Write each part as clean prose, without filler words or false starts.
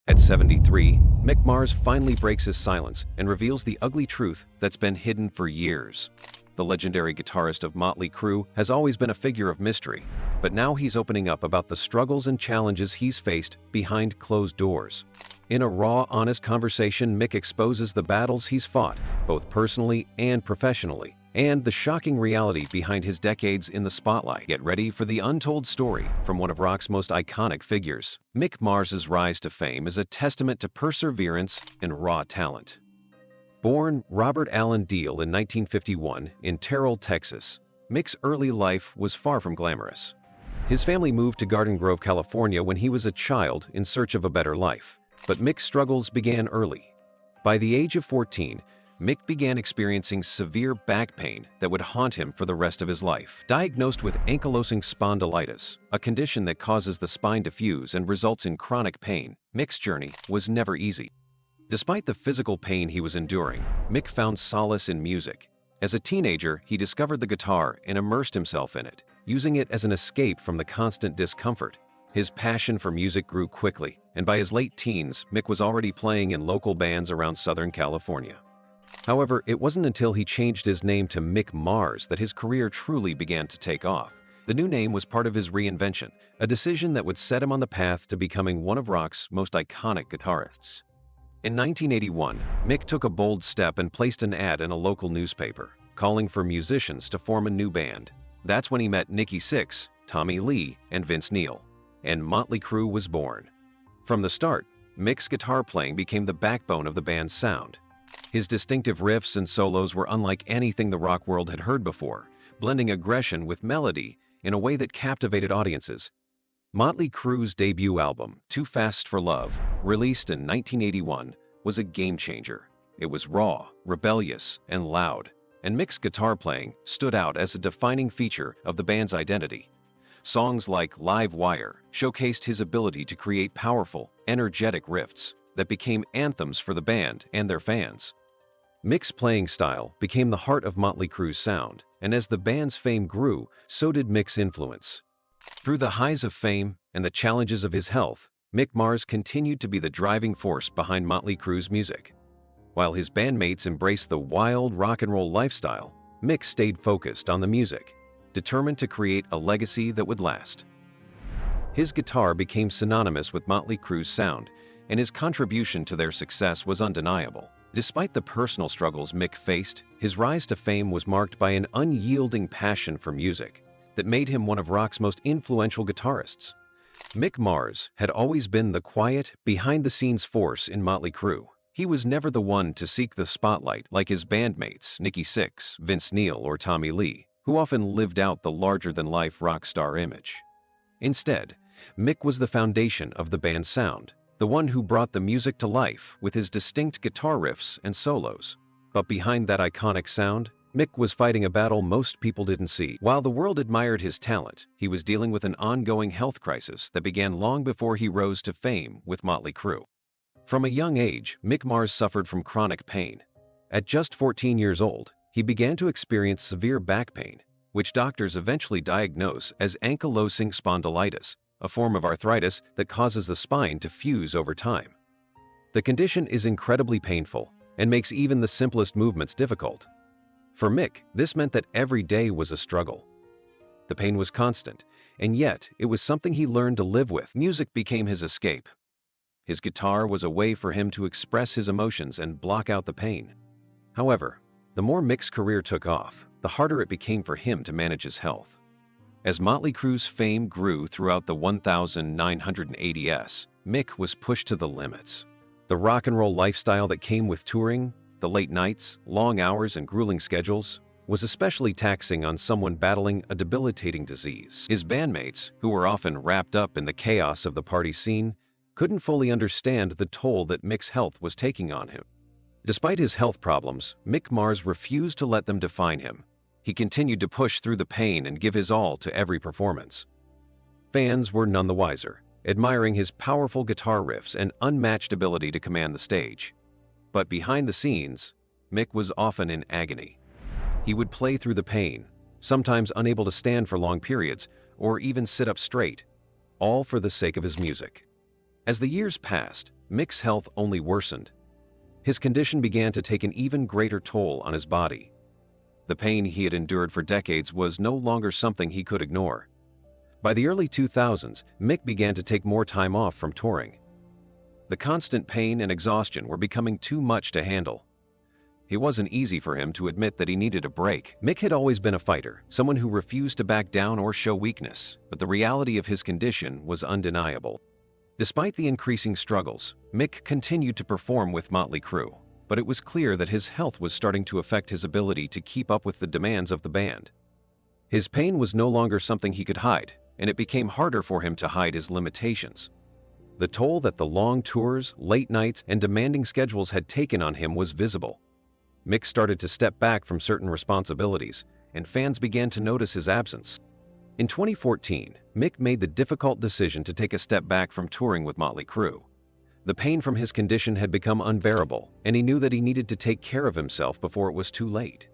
At 73, Mick Mars finally breaks his silence and reveals the ugly truth that's been hidden for years. The legendary guitarist of Mötley Crüe has always been a figure of mystery, but now he's opening up about the struggles and challenges he's faced behind closed doors. In a raw, honest conversation, Mick exposes the battles he's fought, both personally and professionally, and the shocking reality behind his decades in the spotlight. Get ready for the untold story from one of rock's most iconic figures. Mick Mars's rise to fame is a testament to perseverance and raw talent. Born Robert Allen Deal in 1951 in Terrell, Texas, Mick's early life was far from glamorous. His family moved to Garden Grove, California when he was a child in search of a better life, but Mick's struggles began early. By the age of 14, Mick began experiencing severe back pain that would haunt him for the rest of his life. Diagnosed with ankylosing spondylitis, a condition that causes the spine to fuse and results in chronic pain, Mick's journey was never easy. Despite the physical pain he was enduring, Mick found solace in music. As a teenager, he discovered the guitar and immersed himself in it, using it as an escape from the constant discomfort. His passion for music grew quickly, and by his late teens, Mick was already playing in local bands around Southern California. However, it wasn't until he changed his name to Mick Mars that his career truly began to take off. The new name was part of his reinvention, a decision that would set him on the path to becoming one of rock's most iconic guitarists. In 1981, Mick took a bold step and placed an ad in a local newspaper, calling for musicians to form a new band. That's when he met Nikki Sixx, Tommy Lee, and Vince Neil, and Mötley Crüe was born. From the start, Mick's guitar playing became the backbone of the band's sound. His distinctive riffs and solos were unlike anything the rock world had heard before, blending aggression with melody in a way that captivated audiences. Mötley Crüe's debut album, Too Fast for Love, released in 1981, was a game-changer. It was raw, rebellious, and loud, and Mick's guitar playing stood out as a defining feature of the band's identity. Songs like Live Wire showcased his ability to create powerful, energetic riffs that became anthems for the band and their fans. Mick's playing style became the heart of Mötley Crüe's sound, and as the band's fame grew, so did Mick's influence. Through the highs of fame and the challenges of his health, Mick Mars continued to be the driving force behind Mötley Crüe's music. While his bandmates embraced the wild rock and roll lifestyle, Mick stayed focused on the music, determined to create a legacy that would last. His guitar became synonymous with Mötley Crüe's sound, and his contribution to their success was undeniable. Despite the personal struggles Mick faced, his rise to fame was marked by an unyielding passion for music that made him one of rock's most influential guitarists. Mick Mars had always been the quiet, behind-the-scenes force in Mötley Crüe. He was never the one to seek the spotlight like his bandmates Nikki Sixx, Vince Neil, or Tommy Lee, who often lived out the larger-than-life rock star image. Instead, Mick was the foundation of the band's sound, the one who brought the music to life with his distinct guitar riffs and solos. But behind that iconic sound, Mick was fighting a battle most people didn't see. While the world admired his talent, he was dealing with an ongoing health crisis that began long before he rose to fame with Mötley Crüe. From a young age, Mick Mars suffered from chronic pain. At just 14 years old, he began to experience severe back pain, which doctors eventually diagnose as ankylosing spondylitis, a form of arthritis that causes the spine to fuse over time. The condition is incredibly painful and makes even the simplest movements difficult. For Mick, this meant that every day was a struggle. The pain was constant, and yet it was something he learned to live with. Music became his escape. His guitar was a way for him to express his emotions and block out the pain. However, the more Mick's career took off, the harder it became for him to manage his health. As Mötley Crüe's fame grew throughout the 1980s, Mick was pushed to the limits. The rock and roll lifestyle that came with touring, the late nights, long hours, and grueling schedules, was especially taxing on someone battling a debilitating disease. His bandmates, who were often wrapped up in the chaos of the party scene, couldn't fully understand the toll that Mick's health was taking on him. Despite his health problems, Mick Mars refused to let them define him. He continued to push through the pain and give his all to every performance. Fans were none the wiser, admiring his powerful guitar riffs and unmatched ability to command the stage. But behind the scenes, Mick was often in agony. He would play through the pain, sometimes unable to stand for long periods or even sit up straight, all for the sake of his music. As the years passed, Mick's health only worsened. His condition began to take an even greater toll on his body. The pain he had endured for decades was no longer something he could ignore. By the early 2000s, Mick began to take more time off from touring. The constant pain and exhaustion were becoming too much to handle. It wasn't easy for him to admit that he needed a break. Mick had always been a fighter, someone who refused to back down or show weakness, but the reality of his condition was undeniable. Despite the increasing struggles, Mick continued to perform with Mötley Crüe, but it was clear that his health was starting to affect his ability to keep up with the demands of the band. His pain was no longer something he could hide, and it became harder for him to hide his limitations. The toll that the long tours, late nights, and demanding schedules had taken on him was visible. Mick started to step back from certain responsibilities, and fans began to notice his absence. In 2014, Mick made the difficult decision to take a step back from touring with Mötley Crüe. The pain from his condition had become unbearable, and he knew that he needed to take care of himself before it was too late.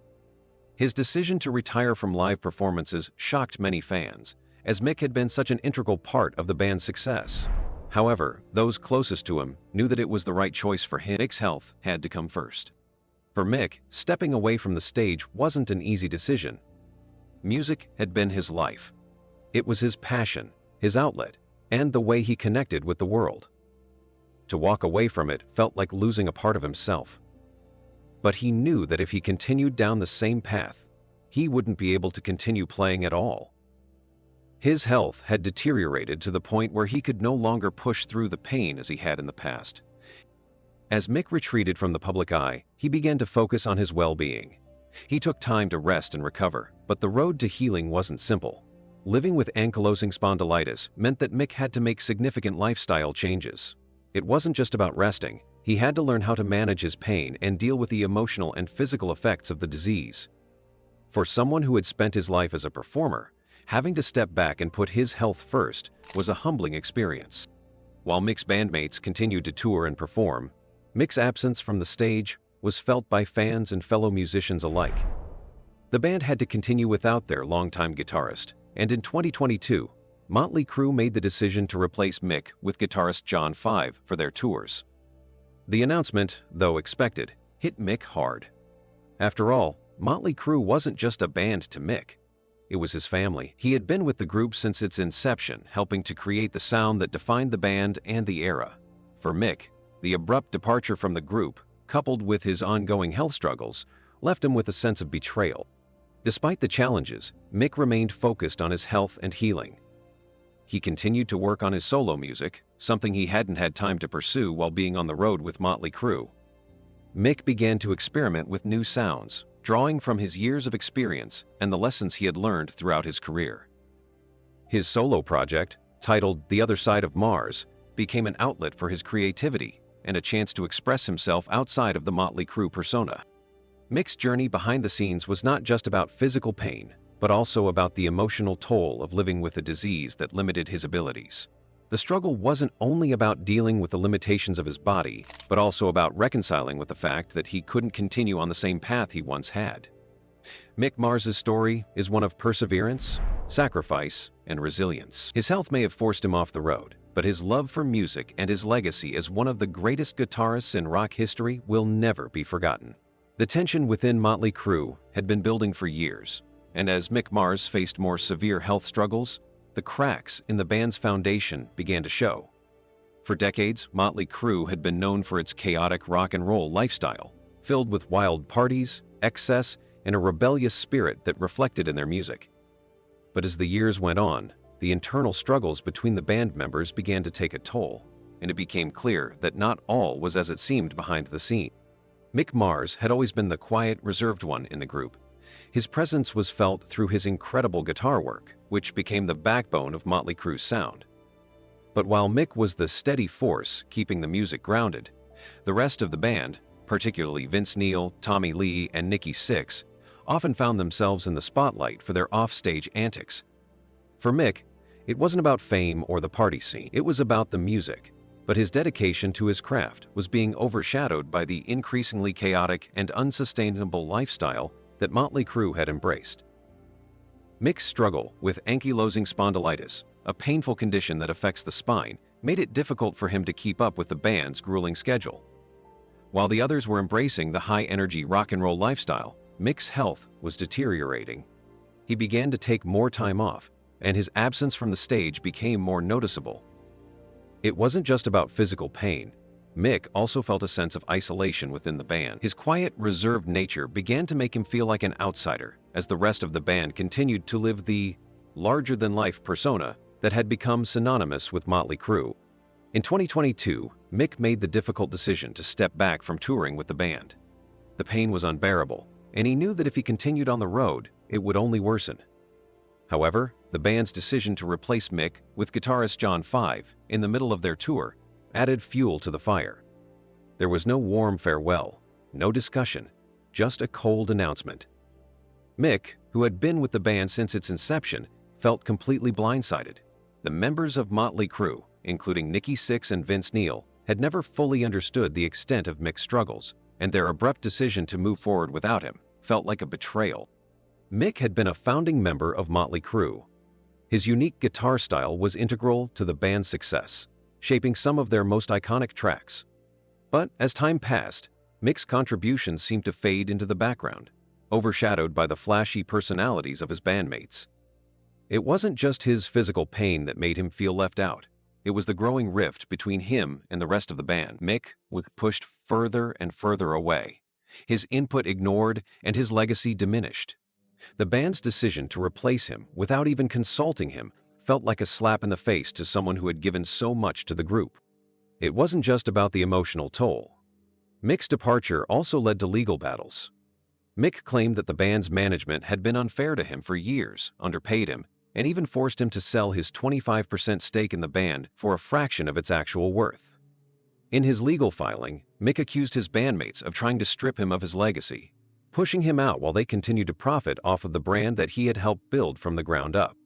His decision to retire from live performances shocked many fans, as Mick had been such an integral part of the band's success. However, those closest to him knew that it was the right choice for him. Mick's health had to come first. For Mick, stepping away from the stage wasn't an easy decision. Music had been his life. It was his passion, his outlet, and the way he connected with the world. To walk away from it felt like losing a part of himself. But he knew that if he continued down the same path, he wouldn't be able to continue playing at all. His health had deteriorated to the point where he could no longer push through the pain as he had in the past. As Mick retreated from the public eye, he began to focus on his well-being. He took time to rest and recover, but the road to healing wasn't simple. Living with ankylosing spondylitis meant that Mick had to make significant lifestyle changes. It wasn't just about resting. He had to learn how to manage his pain and deal with the emotional and physical effects of the disease. For someone who had spent his life as a performer, having to step back and put his health first was a humbling experience. While Mick's bandmates continued to tour and perform, Mick's absence from the stage was felt by fans and fellow musicians alike. The band had to continue without their longtime guitarist, and in 2022, Mötley Crüe made the decision to replace Mick with guitarist John Five for their tours. The announcement, though expected, hit Mick hard. After all, Mötley Crüe wasn't just a band to Mick. It was his family. He had been with the group since its inception, helping to create the sound that defined the band and the era. For Mick, the abrupt departure from the group, coupled with his ongoing health struggles, left him with a sense of betrayal. Despite the challenges, Mick remained focused on his health and healing. He continued to work on his solo music, something he hadn't had time to pursue while being on the road with Mötley Crüe. Mick began to experiment with new sounds, drawing from his years of experience and the lessons he had learned throughout his career. His solo project, titled The Other Side of Mars, became an outlet for his creativity and a chance to express himself outside of the Mötley Crüe persona. Mick's journey behind the scenes was not just about physical pain, but also about the emotional toll of living with a disease that limited his abilities. The struggle wasn't only about dealing with the limitations of his body, but also about reconciling with the fact that he couldn't continue on the same path he once had. Mick Mars's story is one of perseverance, sacrifice, and resilience. His health may have forced him off the road, but his love for music and his legacy as one of the greatest guitarists in rock history will never be forgotten. The tension within Mötley Crüe had been building for years, and as Mick Mars faced more severe health struggles, the cracks in the band's foundation began to show. For decades, Mötley Crüe had been known for its chaotic rock and roll lifestyle, filled with wild parties, excess, and a rebellious spirit that reflected in their music. But as the years went on, the internal struggles between the band members began to take a toll, and it became clear that not all was as it seemed behind the scenes. Mick Mars had always been the quiet, reserved one in the group. His presence was felt through his incredible guitar work, which became the backbone of Mötley Crüe's sound. But while Mick was the steady force keeping the music grounded, the rest of the band, particularly Vince Neil, Tommy Lee, and Nikki Sixx, often found themselves in the spotlight for their off-stage antics. For Mick, it wasn't about fame or the party scene. It was about the music. But his dedication to his craft was being overshadowed by the increasingly chaotic and unsustainable lifestyle that Mötley Crüe had embraced. Mick's struggle with ankylosing spondylitis, a painful condition that affects the spine, made it difficult for him to keep up with the band's grueling schedule. While the others were embracing the high-energy rock and roll lifestyle, Mick's health was deteriorating. He began to take more time off, and his absence from the stage became more noticeable. It wasn't just about physical pain. Mick also felt a sense of isolation within the band. His quiet, reserved nature began to make him feel like an outsider, as the rest of the band continued to live the larger-than-life persona that had become synonymous with Mötley Crüe. In 2022, Mick made the difficult decision to step back from touring with the band. The pain was unbearable, and he knew that if he continued on the road, it would only worsen. However, the band's decision to replace Mick with guitarist John Five in the middle of their tour added fuel to the fire. There was no warm farewell, no discussion, just a cold announcement. Mick, who had been with the band since its inception, felt completely blindsided. The members of Mötley Crüe, including Nikki Sixx and Vince Neil, had never fully understood the extent of Mick's struggles, and their abrupt decision to move forward without him felt like a betrayal. Mick had been a founding member of Mötley Crüe. His unique guitar style was integral to the band's success, shaping some of their most iconic tracks. But as time passed, Mick's contributions seemed to fade into the background, overshadowed by the flashy personalities of his bandmates. It wasn't just his physical pain that made him feel left out. It was the growing rift between him and the rest of the band. Mick was pushed further and further away, his input ignored, and his legacy diminished. The band's decision to replace him without even consulting him felt like a slap in the face to someone who had given so much to the group. It wasn't just about the emotional toll. Mick's departure also led to legal battles. Mick claimed that the band's management had been unfair to him for years, underpaid him, and even forced him to sell his 25% stake in the band for a fraction of its actual worth. In his legal filing, Mick accused his bandmates of trying to strip him of his legacy, pushing him out while they continued to profit off of the brand that he had helped build from the ground up.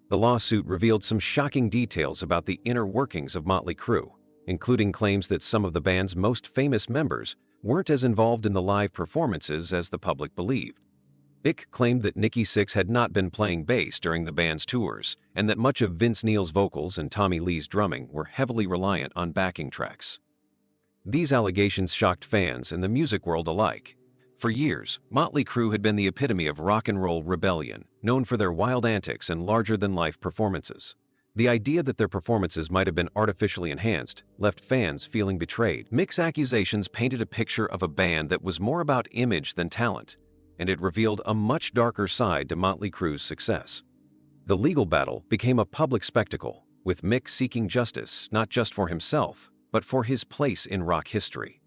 The lawsuit revealed some shocking details about the inner workings of Mötley Crüe, including claims that some of the band's most famous members weren't as involved in the live performances as the public believed. Mick claimed that Nikki Sixx had not been playing bass during the band's tours, and that much of Vince Neil's vocals and Tommy Lee's drumming were heavily reliant on backing tracks. These allegations shocked fans and the music world alike. For years, Mötley Crüe had been the epitome of rock and roll rebellion, known for their wild antics and larger-than-life performances. The idea that their performances might have been artificially enhanced left fans feeling betrayed. Mick's accusations painted a picture of a band that was more about image than talent, and it revealed a much darker side to Mötley Crüe's success. The legal battle became a public spectacle, with Mick seeking justice not just for himself, but for his place in rock history.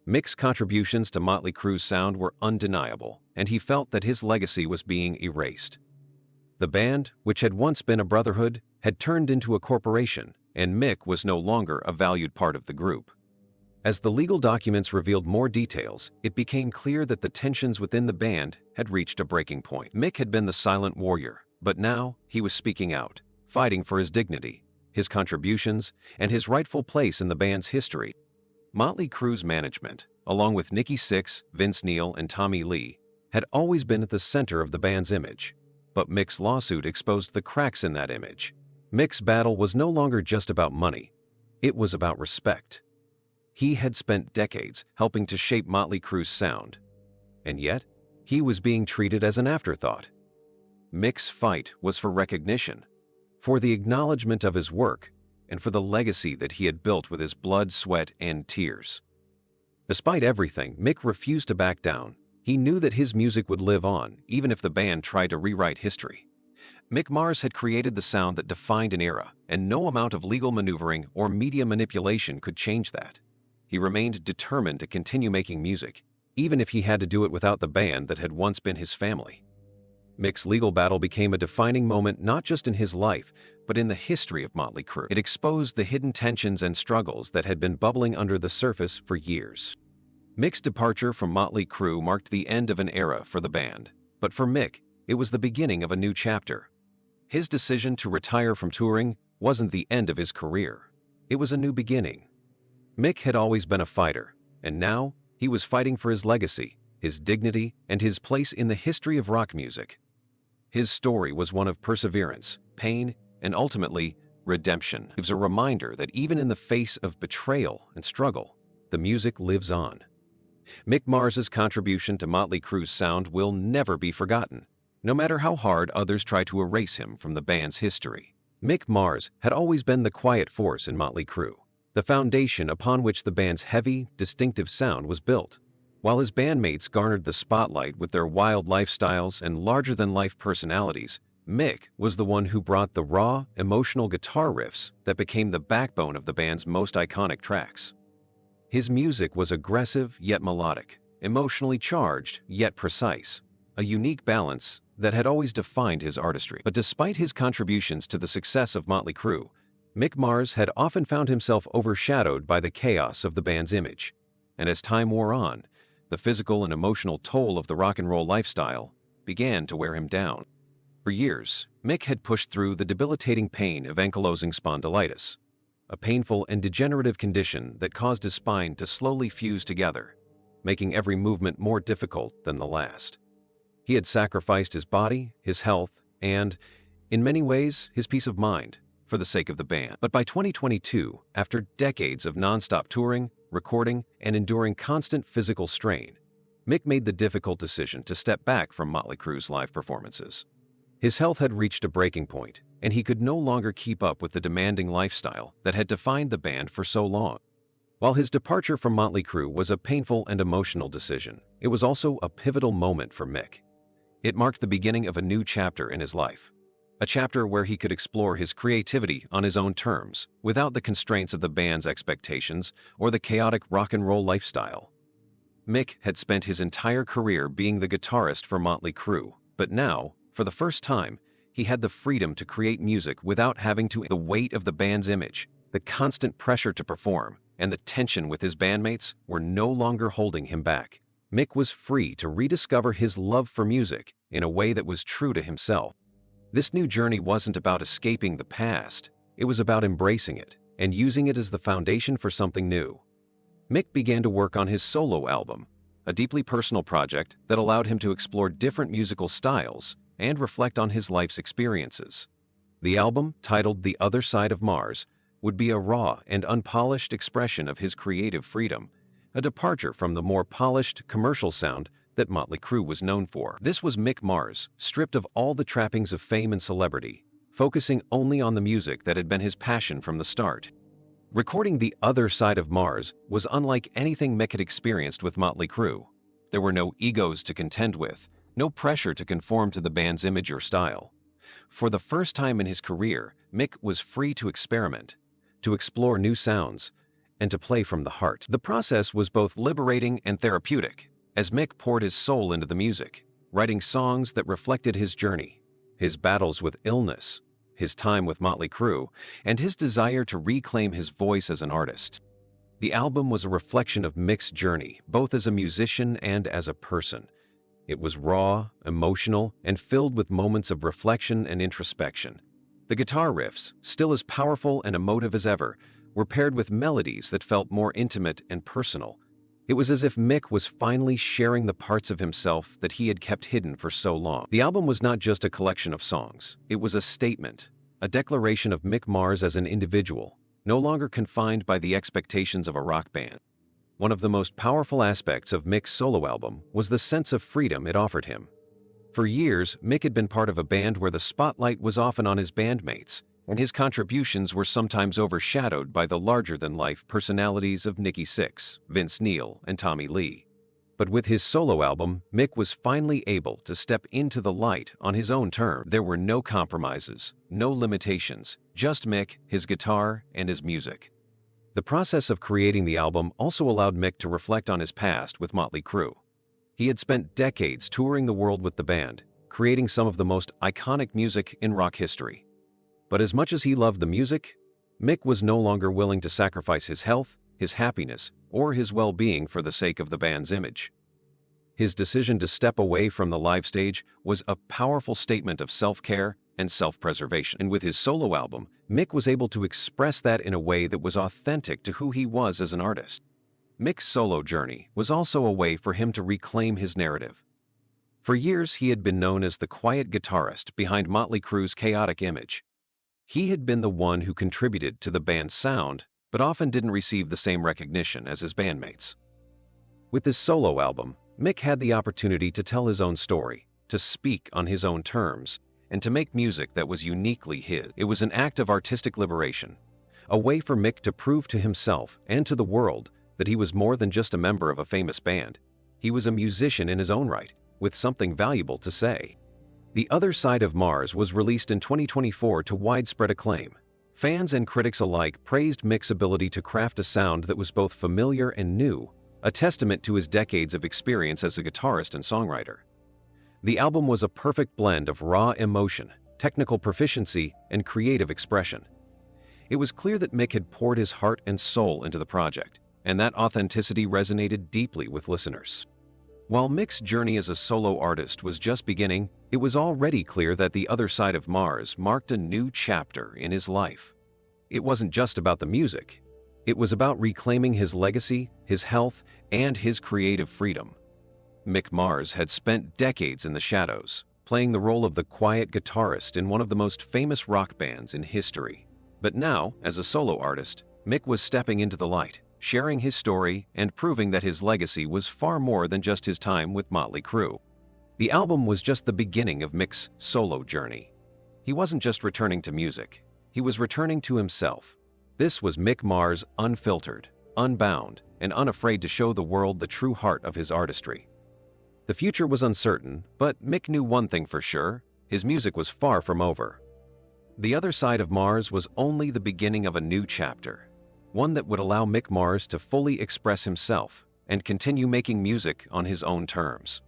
Mick's contributions to Mötley Crüe's sound were undeniable, and he felt that his legacy was being erased. The band, which had once been a brotherhood, had turned into a corporation, and Mick was no longer a valued part of the group. As the legal documents revealed more details, it became clear that the tensions within the band had reached a breaking point. Mick had been the silent warrior, but now he was speaking out, fighting for his dignity, his contributions, and his rightful place in the band's history. Mötley Crüe's management, along with Nikki Sixx, Vince Neil, and Tommy Lee, had always been at the center of the band's image. But Mick's lawsuit exposed the cracks in that image. Mick's battle was no longer just about money. It was about respect. He had spent decades helping to shape Mötley Crüe's sound, and yet he was being treated as an afterthought. Mick's fight was for recognition, for the acknowledgement of his work, and for the legacy that he had built with his blood, sweat, and tears. Despite everything, Mick refused to back down. He knew that his music would live on, even if the band tried to rewrite history. Mick Mars had created the sound that defined an era, and no amount of legal maneuvering or media manipulation could change that. He remained determined to continue making music, even if he had to do it without the band that had once been his family. Mick's legal battle became a defining moment not just in his life, but in the history of Mötley Crüe. It exposed the hidden tensions and struggles that had been bubbling under the surface for years. Mick's departure from Mötley Crüe marked the end of an era for the band, but for Mick, it was the beginning of a new chapter. His decision to retire from touring wasn't the end of his career. It was a new beginning. Mick had always been a fighter, and now he was fighting for his legacy, his dignity, and his place in the history of rock music. His story was one of perseverance, pain, and ultimately, redemption. It gives a reminder that even in the face of betrayal and struggle, the music lives on. Mick Mars's contribution to Mötley Crüe's sound will never be forgotten, no matter how hard others try to erase him from the band's history. Mick Mars had always been the quiet force in Mötley Crüe, the foundation upon which the band's heavy, distinctive sound was built. While his bandmates garnered the spotlight with their wild lifestyles and larger-than-life personalities, Mick was the one who brought the raw, emotional guitar riffs that became the backbone of the band's most iconic tracks. His music was aggressive yet melodic, emotionally charged yet precise, a unique balance that had always defined his artistry. But despite his contributions to the success of Mötley Crüe, Mick Mars had often found himself overshadowed by the chaos of the band's image. And as time wore on, the physical and emotional toll of the rock and roll lifestyle began to wear him down. For years, Mick had pushed through the debilitating pain of ankylosing spondylitis, a painful and degenerative condition that caused his spine to slowly fuse together, making every movement more difficult than the last. He had sacrificed his body, his health, and, in many ways, his peace of mind for the sake of the band. But by 2022, after decades of non-stop touring, recording, and enduring constant physical strain, Mick made the difficult decision to step back from Mötley Crüe's live performances. His health had reached a breaking point, and he could no longer keep up with the demanding lifestyle that had defined the band for so long. While his departure from Mötley Crüe was a painful and emotional decision, it was also a pivotal moment for Mick. It marked the beginning of a new chapter in his life, a chapter where he could explore his creativity on his own terms, without the constraints of the band's expectations or the chaotic rock and roll lifestyle. Mick had spent his entire career being the guitarist for Mötley Crüe, but now, for the first time, he had the freedom to create music without having to. The weight of the band's image, the constant pressure to perform, and the tension with his bandmates were no longer holding him back. Mick was free to rediscover his love for music in a way that was true to himself. This new journey wasn't about escaping the past, it was about embracing it and using it as the foundation for something new. Mick began to work on his solo album, a deeply personal project that allowed him to explore different musical styles and reflect on his life's experiences. The album, titled The Other Side of Mars, would be a raw and unpolished expression of his creative freedom, a departure from the more polished, commercial sound that Mötley Crüe was known for. This was Mick Mars, stripped of all the trappings of fame and celebrity, focusing only on the music that had been his passion from the start. Recording The Other Side of Mars was unlike anything Mick had experienced with Mötley Crüe. There were no egos to contend with, no pressure to conform to the band's image or style. For the first time in his career, Mick was free to experiment, to explore new sounds, and to play from the heart. The process was both liberating and therapeutic, as Mick poured his soul into the music, writing songs that reflected his journey, his battles with illness, his time with Mötley Crüe, and his desire to reclaim his voice as an artist. The album was a reflection of Mick's journey, both as a musician and as a person. It was raw, emotional, and filled with moments of reflection and introspection. The guitar riffs, still as powerful and emotive as ever, were paired with melodies that felt more intimate and personal. It was as if Mick was finally sharing the parts of himself that he had kept hidden for so long. The album was not just a collection of songs. It was a statement, a declaration of Mick Mars as an individual, no longer confined by the expectations of a rock band. One of the most powerful aspects of Mick's solo album was the sense of freedom it offered him. For years, Mick had been part of a band where the spotlight was often on his bandmates, and his contributions were sometimes overshadowed by the larger-than-life personalities of Nikki Sixx, Vince Neil, and Tommy Lee. But with his solo album, Mick was finally able to step into the light on his own terms. There were no compromises, no limitations, just Mick, his guitar, and his music. The process of creating the album also allowed Mick to reflect on his past with Mötley Crüe. He had spent decades touring the world with the band, creating some of the most iconic music in rock history. But as much as he loved the music, Mick was no longer willing to sacrifice his health, his happiness, or his well-being for the sake of the band's image. His decision to step away from the live stage was a powerful statement of self-care and self-preservation. And with his solo album, Mick was able to express that in a way that was authentic to who he was as an artist. Mick's solo journey was also a way for him to reclaim his narrative. For years, he had been known as the quiet guitarist behind Mötley Crüe's chaotic image. He had been the one who contributed to the band's sound, but often didn't receive the same recognition as his bandmates. With this solo album, Mick had the opportunity to tell his own story, to speak on his own terms, and to make music that was uniquely his. It was an act of artistic liberation, a way for Mick to prove to himself and to the world that he was more than just a member of a famous band. He was a musician in his own right, with something valuable to say. The Other Side of Mars was released in 2024 to widespread acclaim. Fans and critics alike praised Mick's ability to craft a sound that was both familiar and new, a testament to his decades of experience as a guitarist and songwriter. The album was a perfect blend of raw emotion, technical proficiency, and creative expression. It was clear that Mick had poured his heart and soul into the project, and that authenticity resonated deeply with listeners. While Mick's journey as a solo artist was just beginning, it was already clear that The Other Side of Mars marked a new chapter in his life. It wasn't just about the music. It was about reclaiming his legacy, his health, and his creative freedom. Mick Mars had spent decades in the shadows, playing the role of the quiet guitarist in one of the most famous rock bands in history. But now, as a solo artist, Mick was stepping into the light, sharing his story and proving that his legacy was far more than just his time with Mötley Crüe. The album was just the beginning of Mick's solo journey. He wasn't just returning to music, he was returning to himself. This was Mick Mars, unfiltered, unbound, and unafraid to show the world the true heart of his artistry. The future was uncertain, but Mick knew one thing for sure: his music was far from over. The Other Side of Mars was only the beginning of a new chapter, one that would allow Mick Mars to fully express himself and continue making music on his own terms.